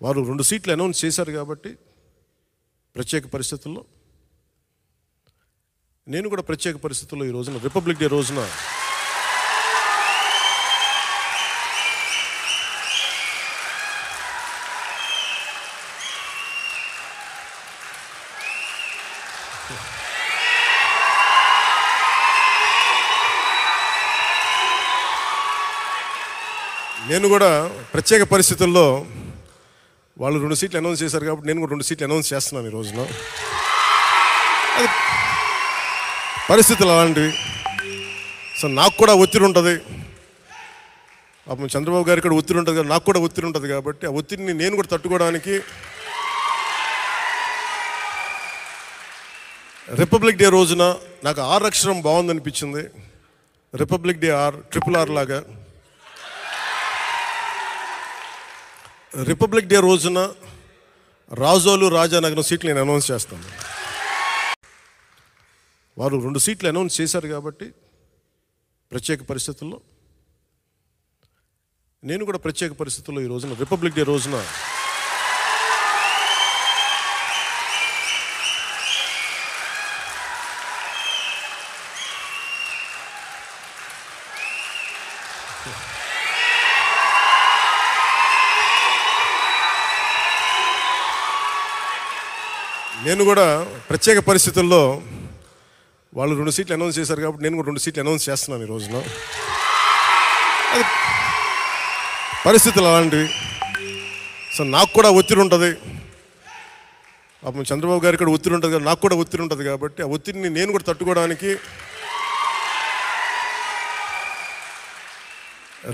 వారు 2 సీట్లు అనౌన్స్ చేశారు కాబట్టి ప్రత్యేక పరిస్థితుల్లో నేను కూడా ప్రత్యేక పరిస్థితుల్లో ఈ రోజున రిపబ్లిక్ డే రోజున వాళ్ళు 2 సీట్లు అనౌన్స్ చేశారు కాబట్టి నేను కూడా 2 సీట్లు అనౌన్స్ చేస్తున్నాను ఈ రోజున. అది పరిస్థితులు అలాంటివి. సో నాకు కూడా ఒత్తిడి ఉంటుంది. పాపం చంద్రబాబు గారికి కూడా ఒత్తిడి ఉంటుంది, నాకు కూడా ఒత్తిడి ఉంటుంది. కాబట్టి ఆ ఒత్తిడిని నేను కూడా తట్టుకోవడానికి రిపబ్లిక్ డే రోజున నాకు ఆర్ అక్షరం బాగుందనిపించింది. రిపబ్లిక్ డే RRR లాగా రిపబ్లిక్ డే రోజున రాజోలు రాజానగరం సీట్లు నేను అనౌన్స్ చేస్తాను. వారు 2 సీట్లు అనౌన్స్ చేశారు కాబట్టి ప్రత్యేక పరిస్థితుల్లో నేను కూడా ప్రత్యేక పరిస్థితుల్లో ఈ రోజున రిపబ్లిక్ డే రోజున వాళ్ళు 2 సీట్లు అనౌన్స్ చేశారు కాబట్టి నేను కూడా 2 సీట్లు అనౌన్స్ చేస్తున్నాను ఈ రోజున. అది పరిస్థితులు అలాంటివి. సో నాకు కూడా ఒత్తిడి ఉంటుంది. పాపం చంద్రబాబు గారికి కూడా ఒత్తిడి ఉంటుంది, నాకు కూడా ఒత్తిడి ఉంటుంది. కాబట్టి ఆ ఒత్తిడిని నేను కూడా తట్టుకోవడానికి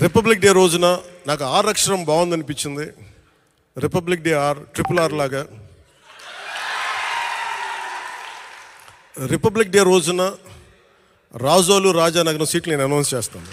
రిపబ్లిక్ డే రోజున నాకు ఆర్ అక్షరం బాగుందనిపించింది. రిపబ్లిక్ డే RRR లాగా రిపబ్లిక్ డే రోజున రాజోలు రాజానగరం సీట్లు నేను అనౌన్స్ చేస్తాను.